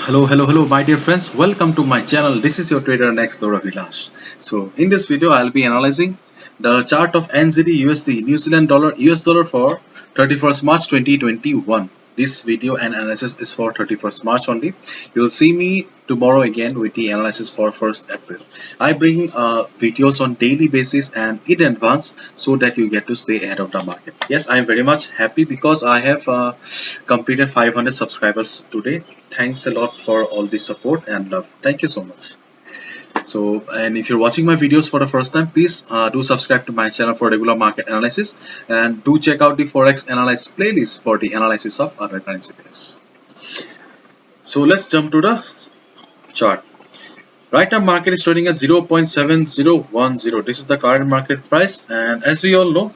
Hello, my dear friends. Welcome to my channel. This is your trader next door Vilash. So, in this video, I'll be analyzing the chart of NZDUSD New Zealand dollar US dollar for 31st March 2021. This video and analysis is for 31st March only. You'll see me tomorrow again with the analysis for 1st April. I bring videos on daily basis and in advance so that you get to stay ahead of the market. Yes, I am very much happy because I have completed 500 subscribers today. Thanks a lot for all the support and love. Thank you so much. So, and if you're watching my videos for the first time, please do subscribe to my channel for regular market analysis, and do check out the Forex analysis playlist for the analysis of other currency pairs. So let's jump to the chart. Right now market is trading at 0.7010. This is the current market price, and as we all know,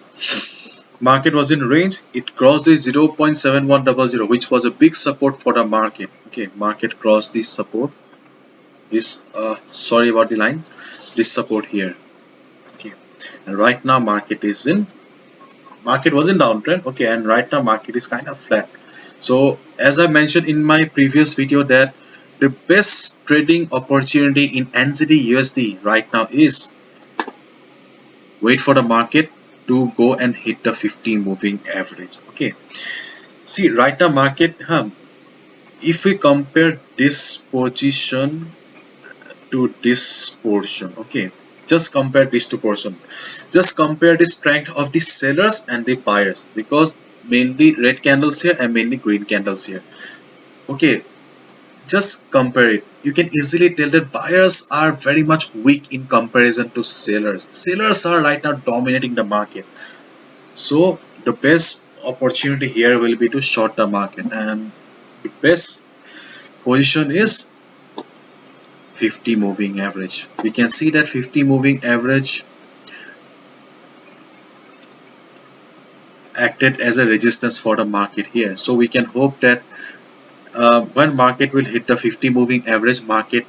market was in range. It crossed the 0.7100, which was a big support for the market. Okay, market crossed this support. This sorry about the line. This support here. Okay, and right now market was in downtrend. Okay, and right now market is kind of flat. So as I mentioned in my previous video that the best trading opportunity in NZDUSD right now is wait for the market to go and hit the 50 moving average. Okay, see right now market if we compare this position to this portion, okay, just compare these two portions, just compare the strength of the sellers and the buyers, because mainly red candles here and mainly green candles here. Okay, just compare it. You can easily tell that buyers are very much weak in comparison to sellers. Sellers are right now dominating the market. So the best opportunity here will be to short the market, and the best position is 50 moving average. We can see that 50 moving average acted as a resistance for the market here. So we can hope that when market will hit the 50 moving average, it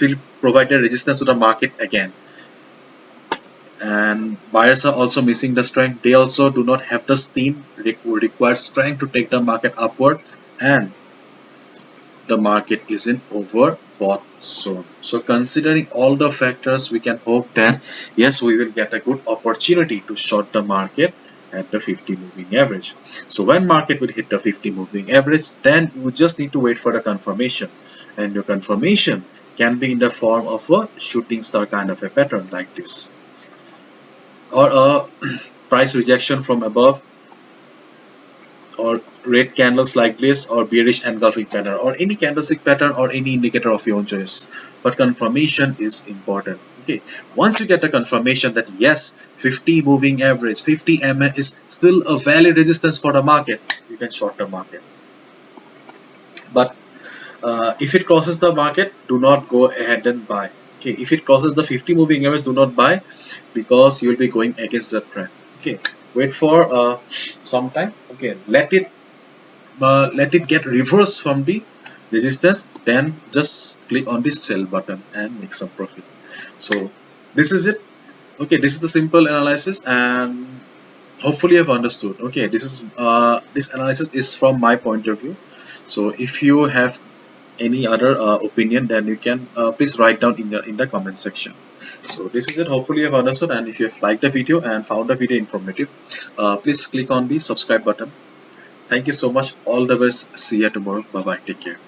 will provide a resistance to the market again. And buyers are also missing the strength. They also do not have the steam required strength to take the market upward, and the market is in overbought zone. So considering all the factors, we can hope that yes, we will get a good opportunity to short the market at the 50 moving average. So when market will hit the 50 moving average, then you just need to wait for the confirmation, and your confirmation can be in the form of a shooting star kind of a pattern like this, or a price rejection from above, or red candles like this, or bearish engulfing pattern, or any candlestick pattern, or any indicator of your own choice. But confirmation is important. Okay, once you get the confirmation that yes, 50 moving average, 50 MA is still a valid resistance for the market, you can short the market. But if it crosses the market, do not go ahead and buy. Okay, if it crosses the 50 moving average, do not buy, because you will be going against the trend. Okay, wait for some time. Okay, let it get reversed from the resistance, then just click on the sell button and make some profit. So this is it. Okay, this is the simple analysis, and hopefully you have understood. Okay, this analysis is from my point of view. So if you have any other opinion, then you can please write down in the comment section. So this is it. Hopefully you have understood, and if you have liked the video and found the video informative, please click on the subscribe button. Thank you so much. All the best. See you tomorrow. Bye bye. Take care.